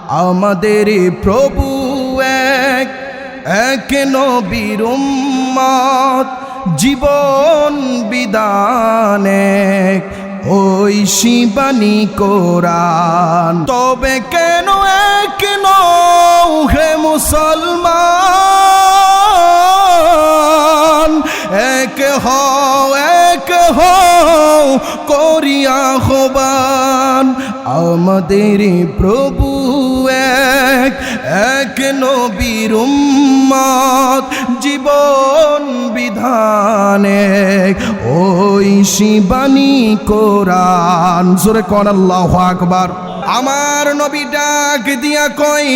আমাদের প্রভু এক, এক নবীর উম্মত, জীবন বিধান এক, ওই শিবানী কোরআন। তবে কেন এক নও হে মুসলমান, এক হও করিয়া আহ্বান। আমাদের প্রভু এক, এক নবীর উম্মত, জীবন বিধান এক, ওই শিবানী কোরআন। জোরে কোন আল্লাহু আকবার। আমার নবী ডাক দিয়া কই,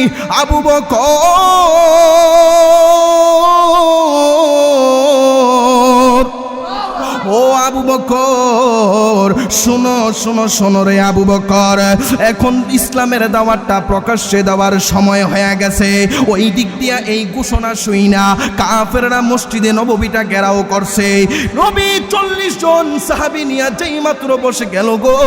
আবু বকর, ও আবু বকর, শোনো শোনো শোনো রে আবু বকর, এখন ইসলামের দাওয়াতটা প্রকাশ্যে দেওয়ার সময় হয়ে গেছে। ওই দিক দিয়া এই ঘোষণা শুই না কাফেররা মসজিদে নববীটা ঘেরাও করছে। নবী 40 জন সাহাবী নিয়ে যেই মাত্র বসে গেল গো,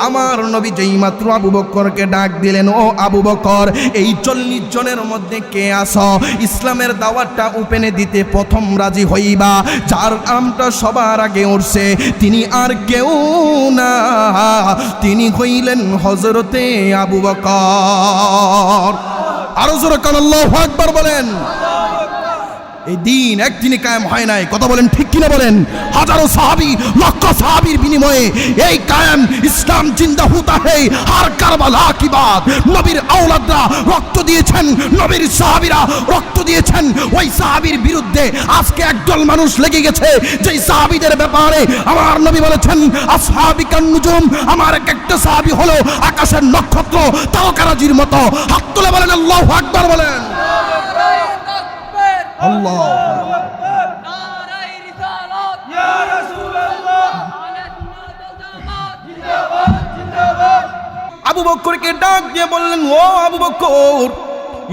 আমার নবী যেই মাত্র আবু বকরকে ডাক দিলেন, ও আবু বকর, এই 40 জনের মধ্যে কে আছো ইসলামের দাওয়াতটা ওপেনে দিতে প্রথম রাজি হইবা? যার নামটা সবার আগে উঠছে তিনি আর কেউ না, তিনি হইলেন হযরতে আবু বকর। আরো জোরে কান আল্লাহু আকবার বলেন। এই দিন একদিনে কায়েম হয় নাই, কথা বলেন ঠিক কিনা বলেন? হাজারো সাহাবী, লক্ষ সাহাবীর বিনিময়ে এই কায়েম ইসলাম জিন্দা হুতা হে। আর কারবালা কি বাত, নবীর আওলাদরা রক্ত দিয়েছেন, নবীর সাহাবীরা রক্ত দিয়েছেন। ওই সাহাবীর বিরুদ্ধে আজকে একদল মানুষ লেগে গেছে, যেই সাহাবীদের ব্যাপারে আমার নবী বলেছেন আসহাবি কান নুজুম, আমার একটা সাহাবী হলো আকাশের নক্ষত্র, তারকারাজির মতো। হাত তুলে বলেন আল্লাহু আকবার বলেন। আল্লাহ আবু বকরকে ডাক দিয়ে বললেন, ও আবু বকর,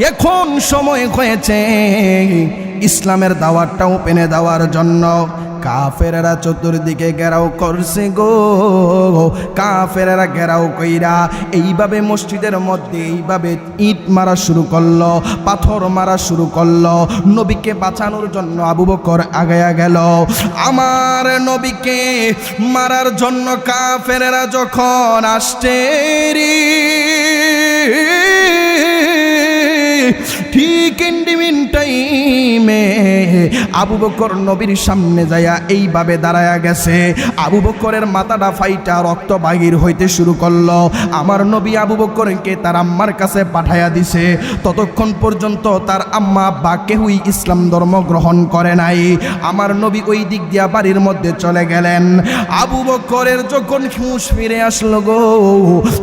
এখন সময় হয়েছে ইসলামের দাওয়াতটা ওপেনে দেওয়ার জন্য। কাফেরেরা চতুর্দিকে ঘেরাও করছে গো, কাফেরেরা ঘেরাও কইরা এইভাবে মসজিদের মধ্যে এইভাবে ইট মারা শুরু করলো, পাথর মারা শুরু করলো। নবীকে বাঁচানোর জন্য আবু বকর আগায়া গেল। আমার নবীকে মারার জন্য কাফেরেরা যখন আসছে রে, ঠিক ইন্ডিমিন টাইমে আবু বকর নবীর সামনে যায়া এইভাবে দাঁড়ায়া গেছে। আবু বকরের মাথাটা ফাইটা রক্ত বাহির হইতে শুরু করলো। আমার নবী আবু বকরকে তার আম্মার কাছে পাঠাইয়া দিছে। ততক্ষণ পর্যন্ত তার আম্মা আব্বা কেউই ইসলাম ধর্ম গ্রহণ করে নাই। আমার নবী ওই দিক দিয়া বাড়ির মধ্যে চলে গেলেন। আবু বকরের যখন হুঁশ ফিরে আসলো গো,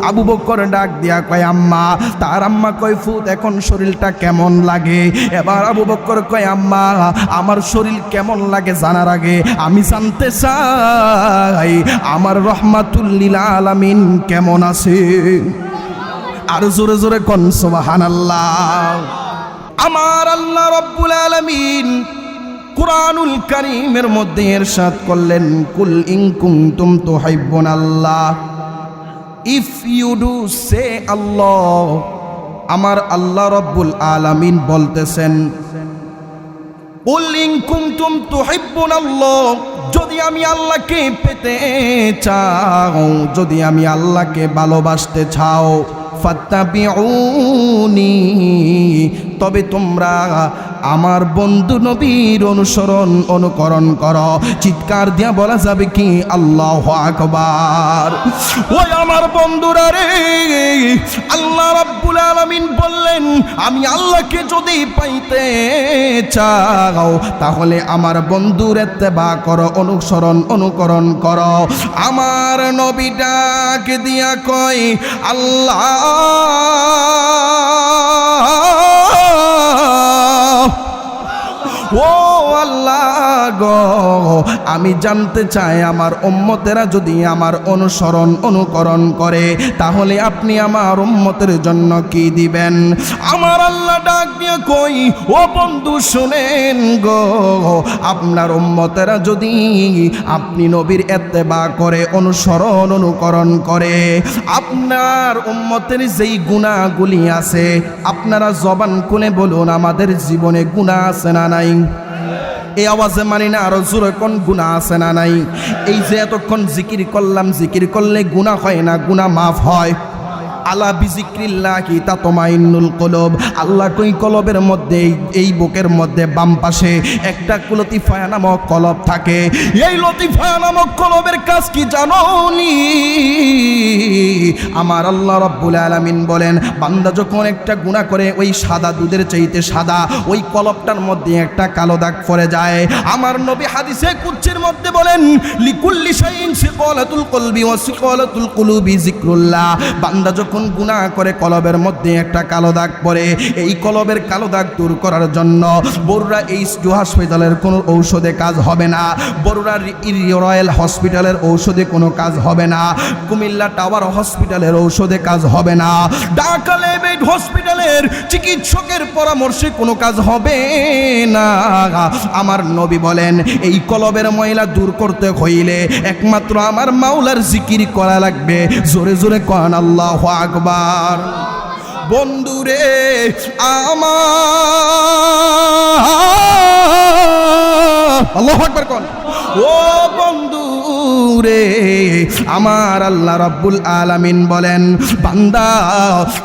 আবু বকর ডাক দিয়া কয় আম্মা। তার আম্মা কয় ফুত, এখন শরীরটা কেমন লাগে? এবার আবু বকর কয় আম্মা, আমার শরীর কেমন লাগে জানার আগে আমি জানতে চাই আমার রহমাতুল লিল আলামিন কেমন আছে। আর জোরে জোরে কোন সুবহানাল্লাহ। আমার আল্লাহ রাব্বুল আলামিন কুরআনুল কারীমের মধ্যে ইরশাদ করলেন, কুল ইন কুনতুম তুহিব্বুনাল্লাহ, ইফ ইউ ডু সে আল্লাহ। আমার আল্লাহ রাব্বুল আলামিন বলতেছেন, কুল ইন কুনতুম তুহিব্বুনাল্লাহ, যদি আমি আল্লাহকে পেতে চাও, যদি আমি আল্লাহকে ভালোবাসতে চাও, ফাত্তাবিউনি, তবে তোমরা আমার বন্ধু নবীর অনুকরণ করো। চিৎকার দিয়া বলা যাবে কি আল্লাহু আকবার। ওই আমার বন্ধুরা রে, আল্লাহ রাব্বুল আলামিন বললেন, আমি আল্লাহকে যদি পাইতে চাও তাহলে আমার বন্ধুর ইত্তেবা করো, অনুকরণ করো। আমার নবী ডাক দিয়া কয়, আল্লাহ ও আল্লাহ, গো, আমি জানতে চাই আমার উম্মতেরা যদি আমার অনুসরণ অনুকরণ করে তাহলে আপনি আমার উম্মতের জন্য কি দিবেন? আমার আল্লাহ ডাক দিয়ে কই, ও বন্ধু শুনেন গো, আপনার উম্মতেরা যদি আপনি নবীর ইত্তেবা করে অনুসরণ অনুকরণ করে, আপনার উম্মতের যেই গুনাহগুলি আছে আপনারা জবান খুলে বলুন আমাদের জীবনে গুনাহ আছে না নাই? এই আওয়াজে মানি না, আরো জোরে কোন গুনাহ আছে না নাই? এই যে এতক্ষণ জিকির করলাম, জিকির করলে গুনাহ হয় না, গুনাহ মাফ হয়। আলা বিজিক্রিল্লাহি তাতমাইন্নুল কুলুব, আল্লাহ কই কলবের মধ্যে, এই বুকের মধ্যে বাম পাশে একটা লতিফা নামক কলব থাকে। এই লতিফা নামক কলবের কাজ কি জানোনি? আমার আল্লাহ রাব্বুল আলামিন বলেন, বান্দা যখন একটা গুনাহ করে ওই সাদা দুধের চাইতে সাদা ওই কলবটার মধ্যে একটা কালো দাগ পড়ে যায়। আমার নবী হাদিসে কুদসির মধ্যে বলেন, লিকুল্লি শাইইন সিকালাতুল কলবি ওয়া সিকালাতুল কুলুবি যিকরুল্লাহ। বান্দা যখন গুনাহ করে কলবের মধ্যে একটা কালো দাগ পড়ে, এই কলবের কালো দাগ দূর করার জন্য বরুড়া এইচ2 হাসপাতালের কোনো ঔষধে কাজ হবে না, বরুড়া রয়্যাল হসপিটালের ঔষধে কোনো কাজ হবে না, কুমিল্লা টাওয়ার হসপিটালের ঔষধে কাজ হবে না, ঢাকা লেবেড হসপিটালের চিকিৎসকের পরামর্শে কোনো কাজ হবে না। আমার নবী বলেন, এই কলবের ময়লা দূর করতে হইলে একমাত্র আমার মাওলার জিকির করা লাগবে। জোরে জোরে কোন আল্লাহু আকবার। বন্ধুরে আমার, আল্লাহু আকবার কোন। ও বন্ধু রে, আমার আল্লাহ রাব্বুল আলামিন বলেন, বান্দা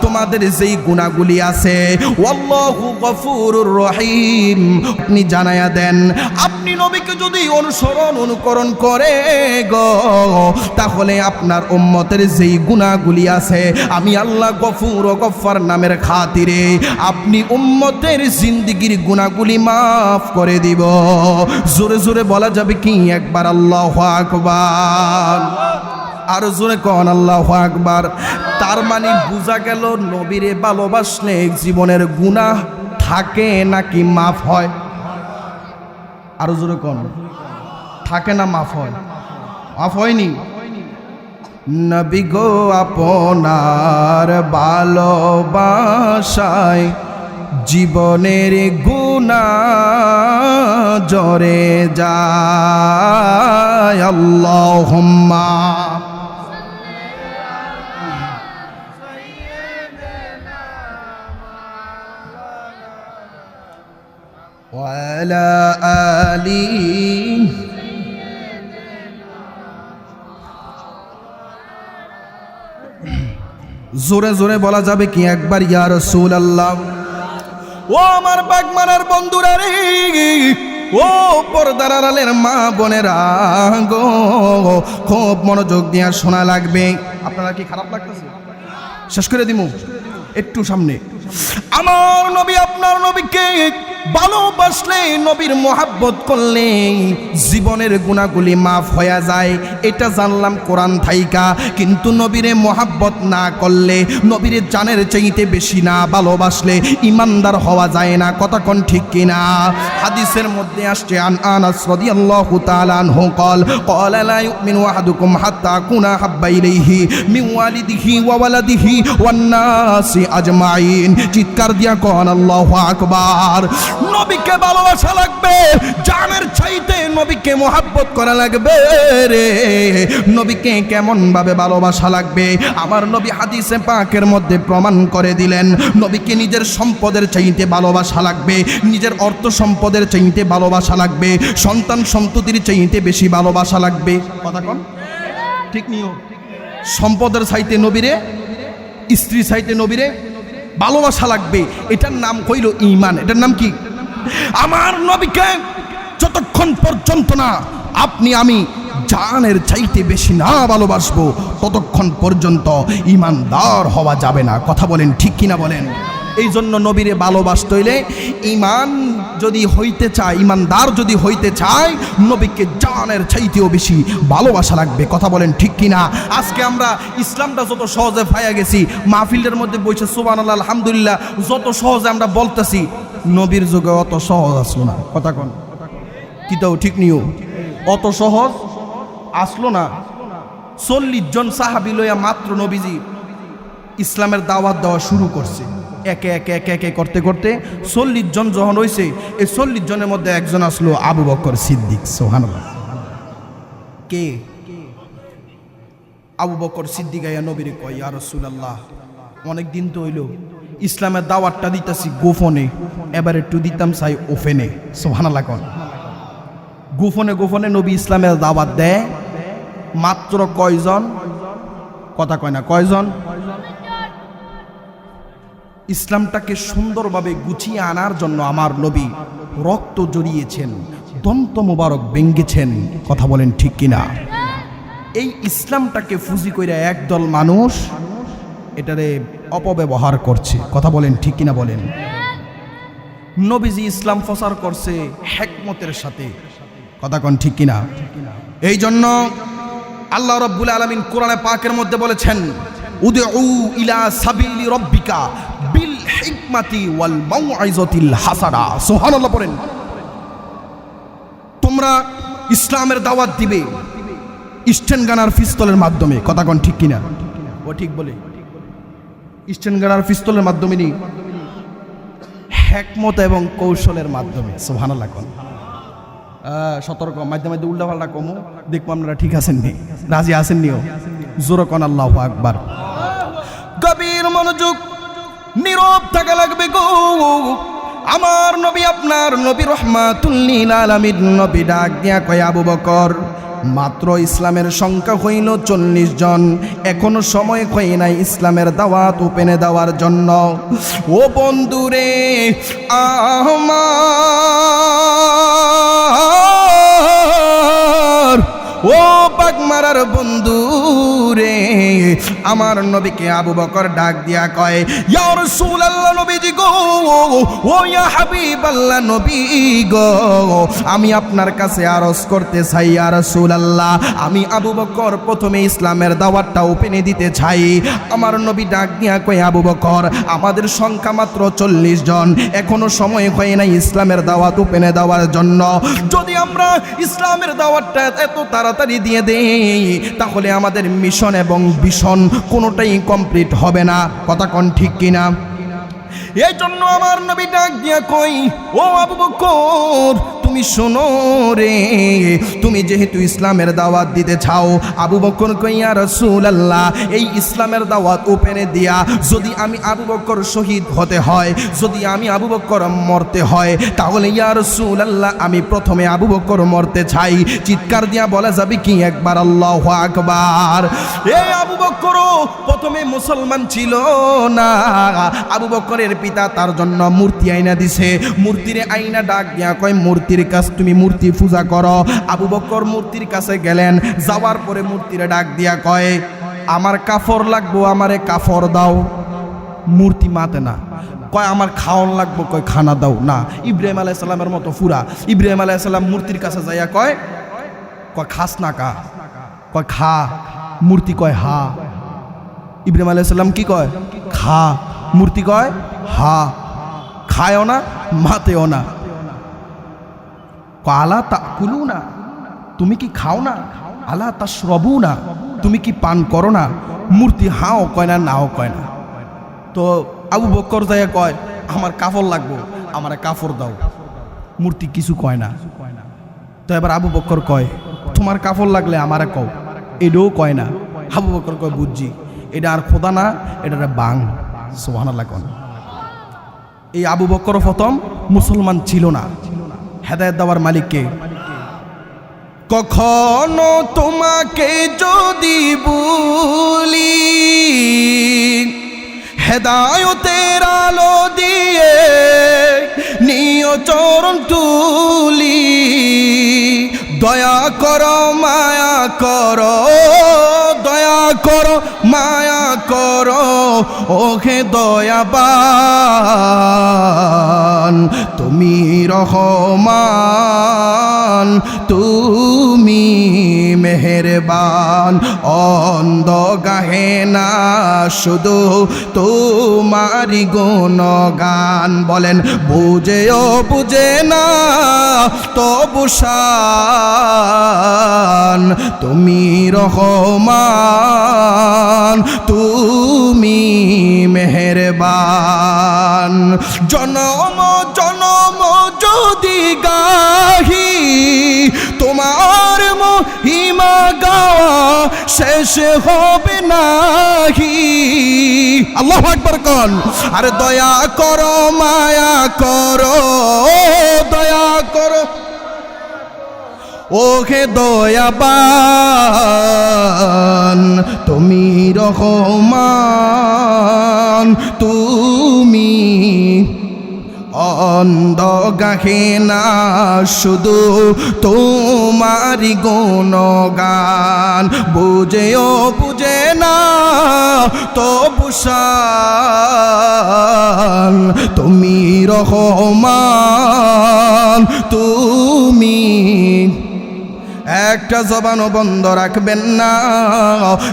তোমাদের যেই গুনাহগুলি আছে, আল্লাহু গফুরুর রহিম, আপনি জানায়া দেন আপনি নবীকে যদি অনুসরণ অনুকরণ করে গো, তাহলে আপনার উম্মতের যেই গুনাহগুলি আছে আমি আল্লাহ গফুর ও গফফার নামের খাতিরে আপনি উম্মতের জিন্দেগির গুনাহগুলি মাফ করে দিব। জোরে জোরে বলা যাবে কি একবার আল্লাহু আকবার? আর জোরে কোন আল্লাহু আকবার। তার মানে বোঝা গেল নবীরে ভালোবাসলে জীবনের গুনাহ থাকে নাকি মাফ হয়? আর জোরে কোন, থাকে না মাফ হয়? মাফ হয়নি? নবী গো আপনার ভালোবাসায় জীবনের গুনাহ জরে যায়। আল্লাহুম্মা ওয়া আলা আলি। জোরে জোরে বলা যাবে কি একবার ইয়া রাসূলুল্লাহ? ও আমার বাগমারার বন্ধুরা রে, ও পর্দার আড়ালের মা বোনেরা গো, খুব মনোযোগ দিয়ে শোনা লাগবে। আপনারা কি খারাপ লাগতেছে? শেষ করে দিমু একটু সামনে। আমার নবী আপনার নবীকে ভালোবাসলে, নবীর মোহাব্বত করলে জীবনের গুনাহগুলি মাফ হয়ে যায়, এটা জানলাম কোরআন থাইকা। কিন্তু নবীরে মোহাব্বত না করলে, নবীরে জানের চাইতে বেশি না ভালোবাসলে ইমানদার হওয়া যায় না। কথা কোন ঠিক কিনা? হাদিসের মধ্যে আসছে, আন আনাস রাদিয়াল্লাহু তাআলা আনহু قال قال لا يؤمن احدكم حتى اكون احب اليه من والده وولده والناس اجمعين। চিৎকার দিয়া কোন আল্লাহু আকবার। নবীকে ভালোবাসা লাগবে, জানের চাইতে নবীকে মোহাব্বত করা লাগবে রে। নবীকে কেমন ভাবে ভালোবাসা লাগবে? আমার নবী হাদিসে পাকের মধ্যে প্রমাণ করে দিলেন, নবীকে নিজের সম্পদের চাইতে ভালোবাসা লাগবে, নিজের অর্থ সম্পদের চাইতে ভালোবাসা লাগবে, সন্তান সন্ততির চাইতে বেশি ভালোবাসা লাগবে। কথা কোন ঠিক নিও? সম্পদের চাইতে নবীরে, স্ত্রী চাইতে নবীরে ভালোবাসা লাগবে। এটার নাম কইল ঈমান। এটার নাম কি? আমার নবীকে যতক্ষণ পর্যন্ত না আপনি আমি জানের চাইতে বেশি না ভালোবাসবো, ততক্ষণ পর্যন্ত ঈমানদার হওয়া যাবে না। কথা বলেন ঠিক কিনা বলেন? এই জন্য নবীরে ভালোবাসতে হইলে, ঈমান যদি হইতে চায়, ঈমানদার যদি হইতে চায়, নবীকে জানের চাইতেও বেশি ভালোবাসা লাগবে। কথা বলেন ঠিক কিনা? আজকে আমরা ইসলামটা যত সহজে পাইয়া গেছি, মাহফিলের মধ্যে বসে সুবহানাল্লাহ আলহামদুলিল্লাহ যত সহজে আমরা বলতেছি, নবীর যুগে অত সহজ আসলো না। কথা কোন? কি তাও ঠিক নিও, অত সহজ আসলো না। 40 জন সাহাবী লইয়া মাত্র নবীজি ইসলামের দাওয়াত দেওয়া শুরু করছে। একে একে একে একে করতে করতে 40 জন যখন হয়েছে, এই 40 জনের মধ্যে একজন আসলো আবু বকর সিদ্দিক। সুবহানাল্লাহ। কে? আবু বকর সিদ্দিক আইয়া নবীরে কয়, ইয়া রাসূলুল্লাহ, অনেক দিন তো হইল ইসলামের দাওয়াতটা দিতেছি গোপনে, এবার একটু দিতাম চাই ওপেনে। সুবহানাল্লাহ। গোপনে গোপনে নবী ইসলামের দাওয়াত দেয় মাত্র কয়জন? কথা কয় না, কয়জন? ইসলামটাকে সুন্দরভাবে গুছিয়ে আনার জন্য আমার নবী রক্ত জড়িয়েছেন, দন্ত মোবারক ভেঙ্গেছেন। কথা বলেন ঠিক কিনা? এই ইসলামটাকে ফুজি কইরা একদল মানুষ এটারে অপব্যবহার করছে। কথা বলেন ঠিক কিনা বলেন? নবীজি ইসলাম প্রচার করছে হিকমতের সাথে। কথা কোন ঠিক কিনা? এই জন্য আল্লাহ রাব্বুল আলামিন কোরআনে পাকের মধ্যে বলেছেন, উদউ ইলা সাবিলি রাব্বিকা বিল হিকমাতি ওয়াল মাউইজাতিল হাসানা। সুবহানাল্লাহ পড়েন। তোমরা ইসলামের দাওয়াত দিবে স্ট্যান্ড গানার পিস্তলের মাধ্যমে। কথা কোন ঠিক কিনা? ও ঠিক বলে, স্ট্যান্ড গানার পিস্তলের মাধ্যমে নি, হিকমত এবং কৌশলের মাধ্যমে। সুবহানাল্লাহ। কোন সতর্ক, মাঝে মাঝে উল্টা পাল্টা কমো, দেখবো আপনারা ঠিক আছেন নি, রাজি আছেন নিও। জোরে কোন আল্লাহু আকবার। গভীর মনোযোগ, নীরব থাকা লাগবে গো। আমার নবী, আপনার নবী রহমাতুল লিল আলামিন নবী ডাক দিয়া কয়, আবু বকর, মাত্র ইসলামের সংখ্যা হইল 40 জন, এখনো সময় হয় নাই ইসলামের দাওয়াত ওপেনে দেওয়ার জন্য। ও বন্ধুরে আমার, ও বাগমারার বন্ধু রে, আমার নবীকে আবু বকর ডাক দিয়া কয়, ইয়া রাসূলুল্লাহ নবীজি গো, ও ইয়া হাবিবাল্লাহ নবী গো, আমি আপনার কাছে আরজ করতে চাই ইয়া রাসূলুল্লাহ, আমি আবু বকর প্রথমে ইসলামের দাওয়াতটা ওপেনে দিতে চাই। আমার নবী ডাক দিয়া কয়, আবু বকর, আমাদের সংখ্যা মাত্র 40 জন, এখনো সময় হয় নাই ইসলামের দাওয়াত ওপেনে দেওয়ার জন্য। যদি আমরা ইসলামের দাওয়াতটা এত তাড়াতাড়ি দিয়ে দেই, তাহলে আমাদের মিশন এবং ভিশন কোনোটাই কমপ্লিট হবে না। কথা কোন ঠিক কিনা? এই জন্য আমার নবী ডাক দিয়া কই, ও আবু বকর, তুমি শোনো রে, তুমি যেহেতু ইসলামের দাওয়াত দিতে চাও। আবু বকর কই, ইয়া রাসূলুল্লাহ, এই ইসলামের দাওয়াত ওপেনে দিয়া যদি আমি আবু বকর শহীদ হতে হয়, যদি আমি আবু বকর মরতে হয়, তাহলে ইয়া রাসূলুল্লাহ আমি প্রথমে আবু বকর মরতে চাই। চিৎকার দিয়া বলা যাবে কি একবার আল্লাহু আকবার? এই আবু বকরও প্রথমে মুসলমান ছিল না। আবু বকরের পিতা তার জন্য মূর্তি আইনা দিছে। মূর্তিরে আইনা ডাক দিয়া কয়, মূর্তির কাছে তুমি মূর্তি পূজা করো। আবু বকর মূর্তির কাছে গেলেন, যাওয়ার পরে মূর্তিরে ডাক দিয়া কয়, আমার কাফর লাগবো, আমারে কাফর দাও। মূর্তি মাতে না, কয় আমার খাওয়ান লাগবো, কয় খানা দাও না। ইব্রাহিম আলাইহিস সালামের মতো ফুরা। ইব্রাহিম আলাইহিস সালাম মূর্তির কাছে যাইয়া কয়, খাস না কা? কয় খা। মূর্তি কয় হা। ইব্রাহিম আলাইহিস সালাম কি কয়? খা। মূর্তি কয় হা। খায়ও না, মাতেও না। আলা তাকুলু না, তুমি কি খাও না? আলা তাশরাবু না, তুমি কি পান করো না? মূর্তি হাও কয় না, নাও কয় না। তো আবু বকর যাইয়া কয়, আমার কাফর লাগবো, আমার কাফর দাও। মূর্তি কিছু কয় না। তো এবার আবু বকর কয়, তোমার কাফর লাগলে আমারে কও। এটাও কয় না। আবু বকর কয়, বুঝছি, এটা আর খোদা না, এটা বাং। সুবহানাল্লাহ। এই আবু বকর প্রথম মুসলমান ছিল না। হেদায়েত দেওয়ার মালিককে। কখনো তোমাকে যদি বলি, হেদায়েতের আলো দিয়ে নিয় চরণ তুলি, দয়া করো মায়া করো, দয়া করো মায়া করো ওহে দয়াবান তুমি রহমান তুমি মেহেরবান অন্ধ গাহে না শুধু তোমারি গুণগান বলেন বুঝেও বুঝে না তবু শান তুমি রহমান তুমি মেহেরবান জনম জনম যদি গাহি তোমার মহিমা গাওয়া শেষ হবে নাহি আল্লাহু আকবার কোন আরে দয়া করো মায়া করো দয়া করো ওহে দয়াবান তুমি রহমান তুমি অন্ধ গাহে না শুধু তোমারি গুণগান বুঝেও বুঝে না তবু শান তুমি রহমান তুমি একটা জবানও বন্ধ রাখবেন না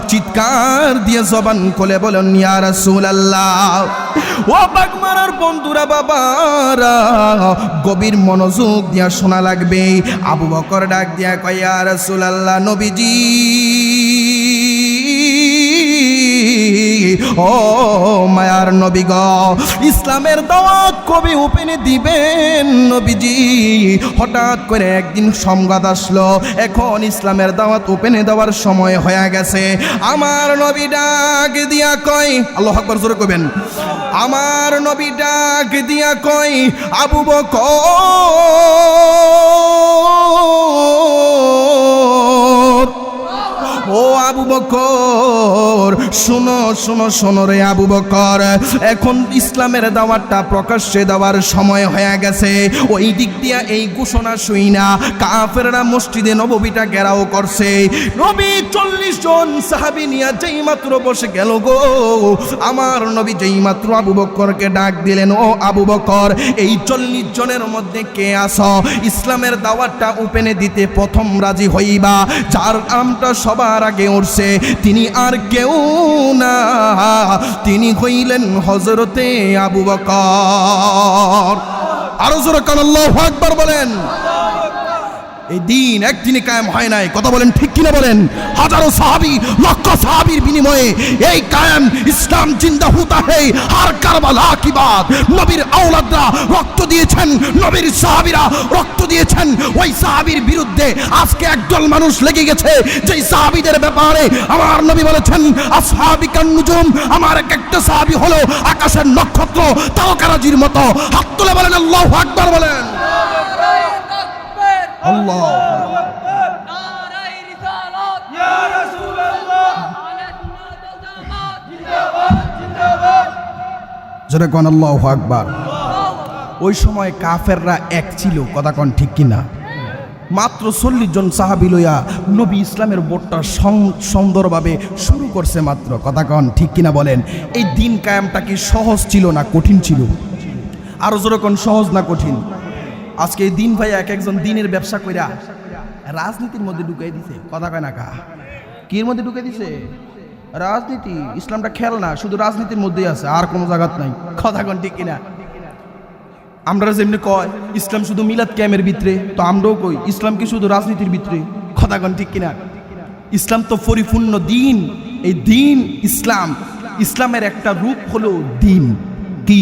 চিৎকার দিয়ে জবান খুলে বলেন ইয়া রাসূলুল্লাহ ও বাগমারার বন্ধুরা বাবারা গভীর মনোযোগ দিয়া শোনা লাগবে আবু বকর ডাক দিয়া কয় ইয়া রাসূলুল্লাহ নবীজি ও মায়ার নবী গো ইসলামের দাওয়াত কবে ওপেনে দিবেন নবীজি হঠাৎ করে একদিন সংবাদ আসলো এখন ইসলামের দাওয়াত ওপেনে দেওয়ার সময় হয়ে গেছে আমার নবী ডাক দিয়া কয় আল্লাহু আকবার জোরে কইবেন আমার নবী ডাক দিয়া কয় আবু বকর ও আবু বকর শোনো শোনো শোনো রে আবু বকর এখন ইসলামের দাওয়াতটা প্রকাশ্যে দেওয়ার সময় হয়ে গেছে ওই দিক দিয়া এই ঘোষণা শুই না কাফেররা মসজিদে নববীটা ঘেরাও করছে নবী 40 জন সাহাবী নিয়ে যেই মাত্র বসে গেল গো আমার নবী যেই মাত্র আবু বকরকে ডাক দিলেন ও আবু বকর এই 40 জনের মধ্যে কে আছো ইসলামের দাওয়াতটা ওপেনে দিতে প্রথম রাজি হইবা যার নামটা সবার আগে উঠছে তিনি আর কেউ না তিনি হইলেন হযরতে আবু বকর আরো জোরে কান আল্লাহু আকবার বলেন এই দিন একদিনে কায়েম হয় নাই কথা বলেন ঠিক কিনা বলেন হাজারো সাহাবী লক্ষ সাহাবীর বিনিময়ে এই কায়েম ইসলাম জিন্দা হুতা হে আর কারবালা কি বাত নবীর আওলাদরা রক্ত দিয়েছেন নবীর সাহাবীরা রক্ত দিয়েছেন ওই সাহাবীর বিরুদ্ধে আজকে একদল মানুষ লেগে গেছে যেই সাহাবীদের ব্যাপারে আমার নবী বলেছেন আসহাবী কান নুজুম আমার একটা সাহাবী হলো আকাশের নক্ষত্র তারকারাজির মতো হাত তুলে বলেন আল্লাহু আকবার বলেন আল্লাহ জোরে কোন আল্লাহু আকবার ওই সময় কাফেররা এক ছিল কথা কোন ঠিক কিনা মাত্র 40 জন সাহাবী লইয়া নবী ইসলামের ভোটটা সুন্দরভাবে শুরু করছে মাত্র কথা কোন ঠিক কিনা বলেন এই দিন কায়েমটা কি সহজ ছিল না কঠিন ছিল আরো জোরে কোন সহজ না কঠিন আজকে এই দিন ভাই এক একজন দিনের ব্যবসা কইরা রাজনীতির মধ্যে ঢুকাই দিছে কথা কয় না কা কির মধ্যে ঢুকাই দিছে রাজনীতি ইসলামটা খেল না শুধু রাজনীতির মধ্যেই আছে আর কোনো জায়গাত নাই কথা কোন ঠিক কিনা আমরা যেমনি কয় ইসলাম শুধু মিলাদ ক্যামের ভিতরে তো আমরাও কই ইসলাম কি শুধু রাজনীতির ভিতরে কথা কোন ঠিক কিনা ইসলাম তো পরিপূর্ণ দিন এই দিন ইসলাম ইসলামের একটা রূপ হলো দিন কি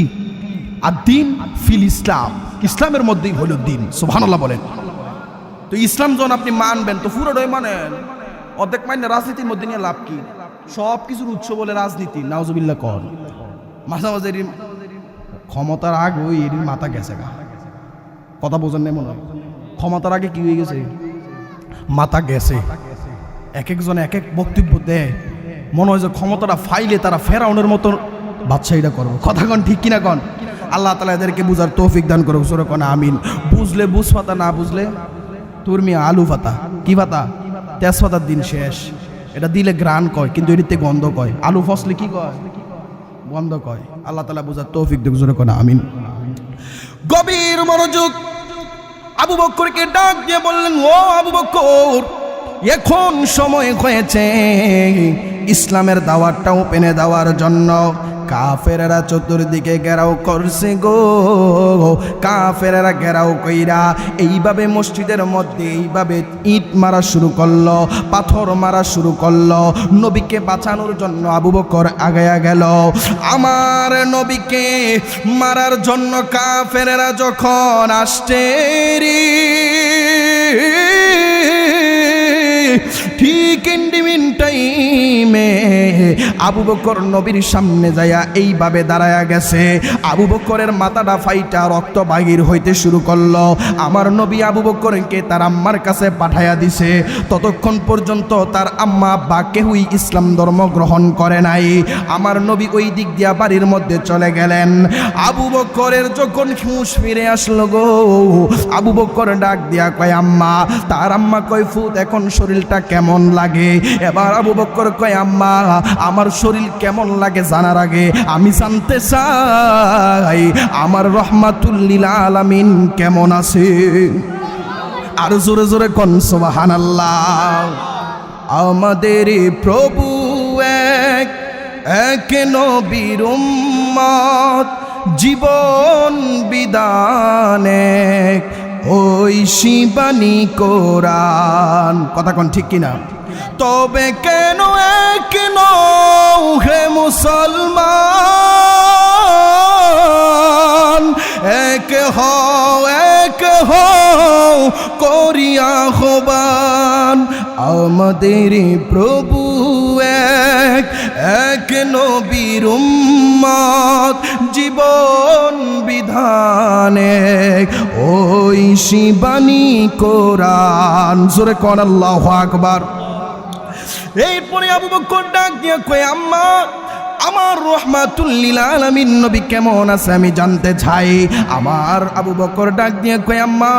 আর দিন ফিল ইসলাম ইসলামের মধ্যেই হলো দিন সুবহানাল্লাহ বলেন তো ইসলাম যখন আপনি মানবেন তো পুরোটাই মানেন অর্ধেক মানে রাজনীতির মধ্যে নিয়ে লাভ কি সব কিছুর উৎস বলে রাজনীতি নাউজুবিল্লাহ কর মাঝে মাঝে ক্ষমতার আগ ওই এর মাথা গেছে গা কথা বোঝেন না মনে হয় ক্ষমতার আগে কি হয়ে গেছে মাথা গেছে এক একজন এক এক বক্তব্য দেয় মনে হয় যে ক্ষমতাটা ফাইলে তারা ফেরাউনের মতো বাদশাহীটা করবো কথা কন ঠিক কিনা কন আল্লাহ তাআলা এদেরকে বুঝার তৌফিক দান করুক সূরা কোন আমিন বুঝলে বুঝ পাতা না বুঝলে তোর মিয়া আলু পাতা কি পাতা তেজপাতার দিন শেষ এটা দিলে গ্রান কয়, কিন্তু এটিতে গন্ধ কয়। আলু ফসলে কি কয়? গন্ধ কয়। আল্লাহ তাআলা বুঝার তৌফিক দেখ, জোরে কোন আমিন। গভীর মনোযোগ। আবু বকরকে ডাক দিয়ে বললেন, ও আবু বকর, এখন সময় হয়েছে ইসলামের দাওয়াতটা ওপেনে দেওয়ার জন্য। কাফেরেরা চতুর্দিকে ঘেরাও করছে গো, কাফেরেরা ঘেরাও কইরা এইভাবে মসজিদের মধ্যে এইভাবে ইট মারা শুরু করলো, পাথর মারা শুরু করলো। নবীকে বাঁচানোর জন্য আবু বকর আগায়া গেল। আমার নবীকে মারার জন্য কাফেরেরা যখন আসছে রে, ঠিক ইন্ডিমিন টাইমে আবু বকর নবীর সামনে যাইয়া এইভাবে দাঁড়ায়া গেছে। আবু বকরের মাথাটা ফাইটা রক্ত বাহির হইতে শুরু করলো। আমার নবী আবু বকরকে তার আম্মার কাছে পাঠাইয়া দিছে। ততক্ষণ পর্যন্ত তার আম্মা বা কেউই ইসলাম ধর্ম গ্রহণ করে নাই। আমার নবী ওই দিক দিয়া বাড়ির মধ্যে চলে গেলেন। আবু বকরের যখন হুঁশ ফিরে আসলো গো, আবু বকর ডাক দিয়া কয় আম্মা। তার আম্মা কয় ফুত, এখন শরীরটা কেমন লাগে? এবার আবু বকর কয় আম্মা, আমার শরীর কেমন লাগে জানার আগে আমি জানতে চাই আমার রহমাতুল লিল আলামিন কেমন আছে। আর জোরে জোরে কোন সুবহানাল্লাহ। আমাদের প্রভু এক, এক নবীর উম্মত, জীবন বিধানে ওই শিবানী কোরআন। কথা কোন ঠিক কিনা? তবে কেন এক নও হে মুসলমান, এক হও করিয়া আহ্বান। আমাদের প্রভু এক, এক নবীর উম্মত, জীবন বিধানে ওই শিবানী কোরআন। জোরে কোন আল্লাহু আকবার। এরপরে আবু বকর ডাক দিয়ে কয় আম্মা, আমার রহমাতুল লিল আলামিন নবী কেমন আছে আমি জানতে চাই। আমার আবু বকর ডাক দিয়ে কয় আম্মা,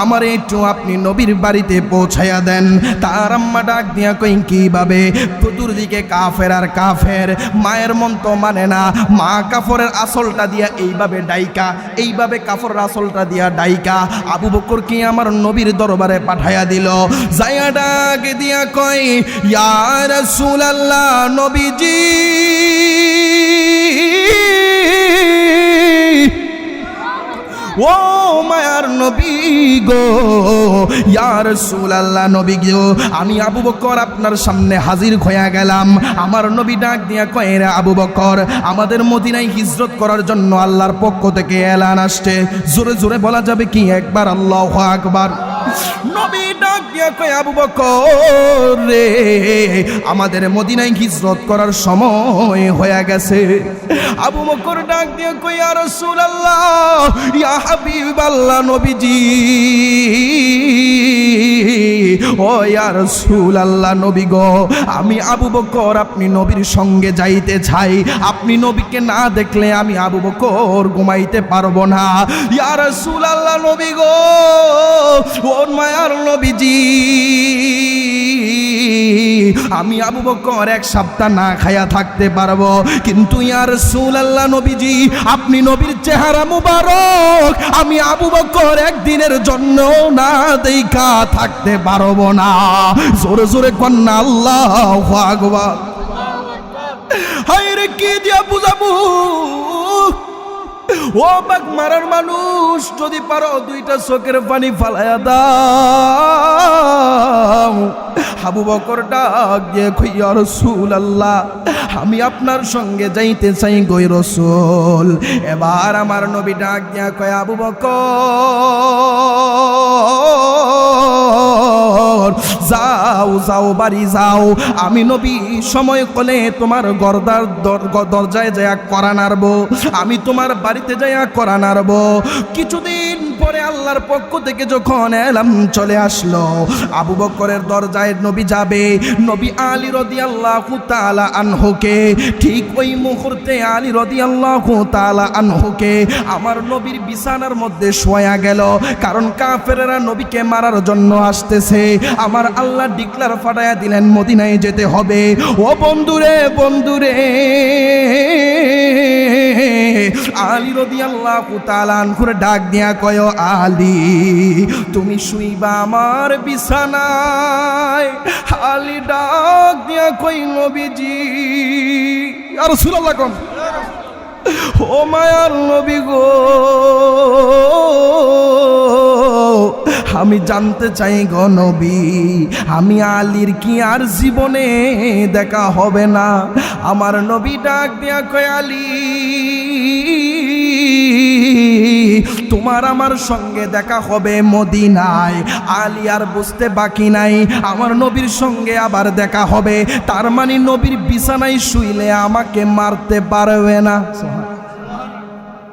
আমার একটু আপনি নবীর বাড়িতে পৌঁছাইয়া দেন। তার আম্মা ডাক দিয়া কই কিভাবে? চতুর্দিকে কাফের আর কাফের, মায়ের মন তো মানে না। মা কাফরের আসলটা দিয়া এইভাবে ডাইকা, এইভাবে কাফরের আসলটা দিয়া ডাইকা আবু বকর কি আমার নবীর দরবারে পাঠাইয়া দিল। যাইয়া ডাক দিয়া কয় ইয়া রাসূলুল্লাহ, নবীজি ও মায়ার নবী গো, ইয়া রাসূলুল্লাহ নবী গো, আমি আবু বকর আপনার সামনে হাজির হইয়া গেলাম। আমার নবী ডাক দিয়া কয় রে আবু বকর, আমাদের মদিনায় হিজরত করার জন্য আল্লাহর পক্ষ থেকে এলান আসছে। জোরে জোরে বলা যাবে কি একবার আল্লাহু আকবার? নবী ডাক দিয়া কয় আবু বকর রে, আমাদের মদিনায় হিজরত করার সময় হয়ে গেছে। আবু বকর ডাক দিয়া কয় ইয়া রাসূলুল্লাহ, ইয়া হাবিবাল্লাহ নবীজি, ও ইয়া রাসূলুল্লাহ নবী গো, আমি আবু বকর আপনি নবীর সঙ্গে যাইতে চাই। আপনি নবীকে না দেখলে আমি আবু বকর ঘুমাইতে পারবো না। ইয়া রাসূলুল্লাহ নবী গো, ও মায়ার নবীজি, আমি আবু বকর এক সপ্তাহ না খায়া থাকতে পারবো, কিন্তু ইয়া রাসূলুল্লাহ নবীজি, আপনি নবীর চেহারা মুবারক আমি আবু বকর একদিনের জন্য না দেখা থাকতে পারবো না। জোরে জোরে কন্যা আল্লাহু আকবার। হায়রে কি দিয়া বুঝাবো? ও বাক মারার মানুষ, যদি পারো দুইটা চোখের পানি ফালাইয়া দাও। আবু বকর ডাক দিয়ে কই ইয়া রাসূলুল্লাহ, আমি আপনার সঙ্গে যাইতে চাই গো রাসূল। এবার আমার নবী ডাক দিয়া কয় আবু বকর যাও যাও বাড়ি যাও, আমি নবী সময় কলে তোমার দরজায় যাইয়া কোরআন আনবো, আমি তোমার বাড়িতে যাইয়া কোরআন আনবো। কিছুদিন পরে আল্লাহর পক্ষ থেকে যখন এলাম চলে আসলো, আবু বকরের দরজায় নবী যাবে, নবী আলী রাদিয়াল্লাহু তাআলা আনহুকে, ঠিক ওই মুহূর্তে আলী রাদিয়াল্লাহু তাআলা আনহুকে আমার নবীর বিছানার মধ্যে শোয়া গেল। কারণ কাফেররা নবীকে মারার জন্য আসতেছে। আমার আল্লাহ ডিক্লার ফাটায়া দিলেন মদিনায় যেতে হবে। ও বন্ধুরে বন্ধুরে, আলী রাদিয়াল্লাহু তাআলা আনহুর ডাক দিয়া কয়, আলী তুমি শুইবা আমার বিছানায়। আলী ডাক দিয়া কই, নবীজি। ইয়া রাসূলুল্লাহ কোন, ও মায়ার নবী গো, আমি জানতে চাই গো নবী, আমি আলীর কি আর জীবনে দেখা হবে না? আমার নবী ডাক দিয়া কয়, আলী তোমার আমার সঙ্গে দেখা হবে মদিনায়। আলী আর বুঝতে বাকি নাই, আমার নবীর সঙ্গে আবার দেখা হবে। তার মানে নবীর বিছানায় শুইলে আমাকে মারতে পারবে না।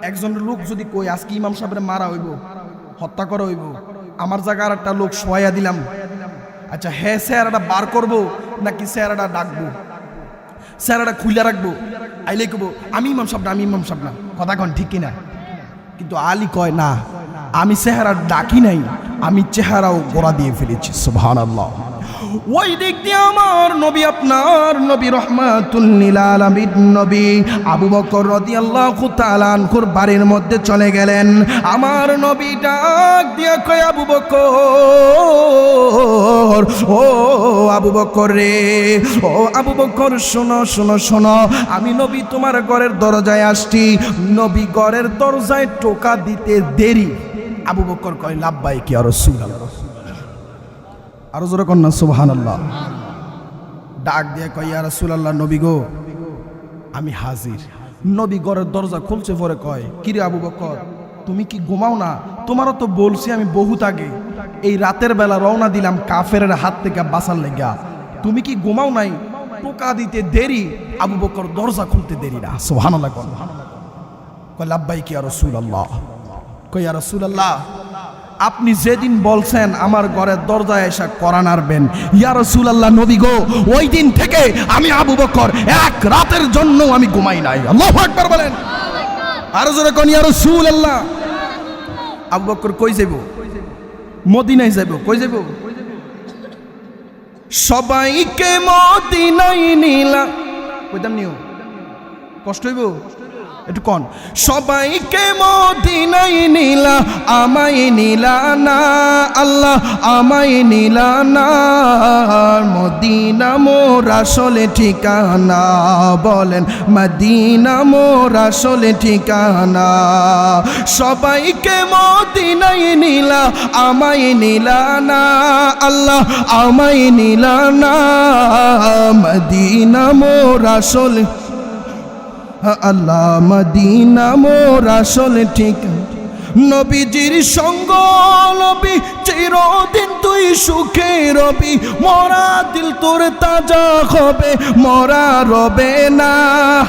একজন লোক যদি কই আজকে ইমাম সাহেবের মারা হইব, হত্যা করা হইব, আমার জায়গার একটা লোক শোয়া দিলাম, আচ্ছা হ্যাঁ চেহারাটা বার করব নাকি চেহারাটা ডাকবো, চেহারাটা খুলে রাখবো, আইলে কব আমি ইমাম সাহেব না, আমি ইমাম সাহেব না, কথা কন ঠিক কিনা? কিন্তু আলী কয় না, আমি চেহারা ডাকি নাই, আমি চেহারাও গোড়া দিয়ে ফেলেছি। সুবহানাল্লাহ। ওই দিক দিয়ে আমার নবী, আপনার নবী রহমাতুল লিল আলামিন নবী আবু বকর রাদিয়াল্লাহু তাআলা আনহুর বাড়ির মধ্যে চলে গেলেন। আমার নবী ডাক দিয়া কয়, আবু বকর, ও আবু বকর রে, ও আবু বকর শোনো শোনো শোনো, আমি নবী তোমার ঘরের দরজায় আসছি। নবী ঘরের দরজায় টোকা দিতে দেরি। আবু বকর কয়, লাব্বাইক ইয়া রাসূলুল্লাহ। আরো জোরে কন্যা সুবহানাল্লাহ। ডাক দিয়ে কয়, ইয়া রাসূলুল্লাহ, নবী গো আমি হাজির। নবী ঘরের দরজা খুলছে, পরে কয়, কিরে আবু বকর তুমি কি ঘুমাও না? তোমারও তো বলছি আমি বহুত আগে, এই রাতের বেলা রওনা দিলাম কাফেরের হাত থেকে বাঁচার লেগা, তুমি কি ঘুমাও নাই? টোকা দিতে দেরি, আবু বকর দরজা খুলতে দেরি না। সুবহানাল্লাহ। কয় লাব্বাইক ইয়া রাসূলুল্লাহ। কয় ইয়া রাসূলুল্লাহ, আপনি যেদিন বলছেন আমার ঘরের দরজায় এসে কোরআন আনবেন, ইয়া রাসূলুল্লাহ নবী গো, ওই দিন থেকে আমি আবু বকর এক রাতের জন্য আমি ঘুমাই নাই। আল্লাহু আকবার বলেন। আর জোরে কোন ইয়া রাসূলুল্লাহ। আবু বকর কই যাইব? মদিনায় যাইব। কই যাইব? সবাইকে মদিনায় নিলা। কইতাম নিও, কষ্ট হইব একটু কন। সবাইকে মদিনায় নিলা, আমায় নিলা না আল্লাহ, আমায় নিলা না। মদিনা মোর আসলে ঠিকানা, বলেন মদিনা মোর আসলে ঠিকানা। সবাইকে মদিনায় নিলা, আমায় নিলা না আল্লাহ, আমায় নিলা না। মদিনা মোর আসলে আল্লাহ, মদিনা মোর আসলে ঠিক। নবীজির সঙ্গ নবী চিরদিন তুই সুখে রবি, মরা দিল তোর তাজা হবে, মরা রবে না।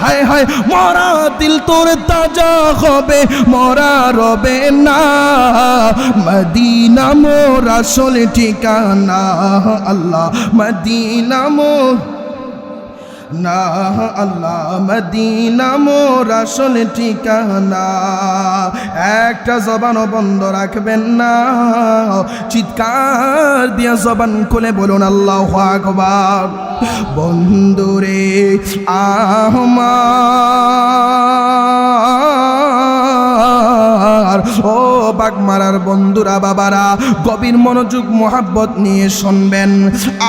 হায় হায়, মরা দিল তোর তাজা হবে, মরা রবে না। মদিনা মোর আসলে ঠিকানা আল্লাহ, মদিনা মোর না আল্লাহ, মদিনা মোর আসলে ঠিকানা। একটা জবানও বন্ধ রাখবেন না, চিৎকার দিয়া জবান খুলে বলুন আল্লাহু আকবার। বন্ধুরে আমার, ও বাগমারার বন্ধুরা বাবারা, গভীর মনোযোগ মোহাব্বত নিয়ে শুনবেন।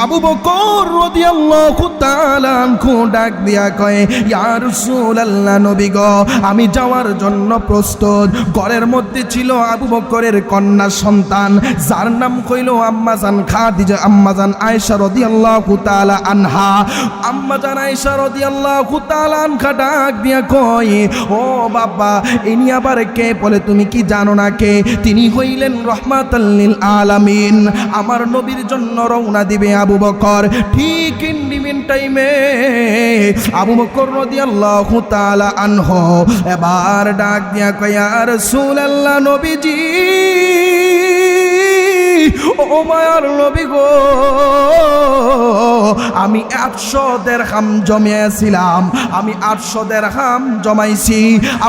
আবু বকর রাদিয়াল্লাহু তাআলা আনহু ডাক দিয়া কয়, ইয়া রাসূলুল্লাহ নবী গো, আমি যাওয়ার জন্য প্রস্তুত। ঘরের মধ্যে ছিল আবু বকরের কন্যা সন্তান, যার নাম কইল আম্মাজান খাদিজা, আম্মাজান আয়েশা রাদিয়াল্লাহু তাআলা আনহা। আম্মাজান আয়েশা রাদিয়াল্লাহু তাআলা আনহা ডাক দিয়া কয়, ও বাবা, ইনি আবার কে? বলে তুমি কি জানো না কে? তিনি হইলেন রহমাতাল লিল আলামিন। আমার নবীর জন্য রওনা দিবে আবু বকর। ঠিক ইন্ডিমিন টাইমে আবু বকর রাদিয়াল্লাহু তাআলা আনহু এবার ডাক দিয়া কয়, ইয়া রাসূলুল্লাহ, নবীজি, ও মায়ার নবী গো, আমি 800 দিরহাম জমিয়েছিলাম, আমি 800 দিরহাম জমাইছি।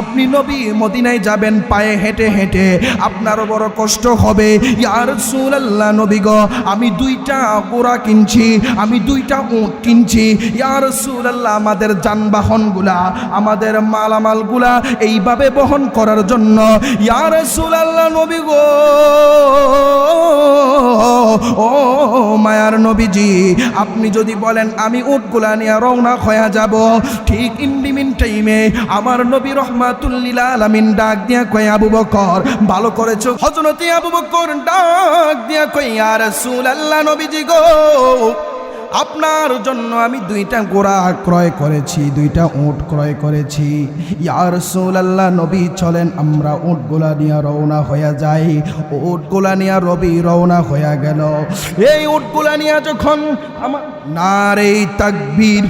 আপনি নবী মদিনায় যাবেন পায়ে হেঁটে হেঁটে, আপনারও বড় কষ্ট হবে। ইয়া রাসূলুল্লাহ, নবী গো, আমি 2টা ঘোড়া কিনছি, আমি 2টা উট কিনছি। ইয়া রাসূলুল্লাহ, আমাদের যানবাহনগুলা, আমাদের মালামালগুলা এইভাবে বহন করার জন্য। ইয়া রাসূলুল্লাহ, নবী গো, ও মায়ার নবীজি, আপনি যদি বলেন আমি উটগুলা নিয়ে রওনা হয়ে যাব। ঠিক ইন্ডিমিন টাইমে আমার নবী রহমাতুল লিল আলামিন ডাক দিয়া কয়, আবু বকর, ভালো করেছো। হযরতে আবু বকর ডাক দিয়া কয়, ইয়া রাসূলুল্লাহ, নবীজি গো, আপনার জন্য আমি 2টা ঘোড়া ক্রয় করেছি, 2টা উট ক্রয় করেছি। ইয়া রাসূলুল্লাহ, নবী চলেন আমরা উটগুলা নিয়ে রওনা হয়ে যাই। উটগুলা নিয়ে রবি রওনা হয়ে গেল। এই উটগুলা নিয়ে যখন আমার নারে তাকবীর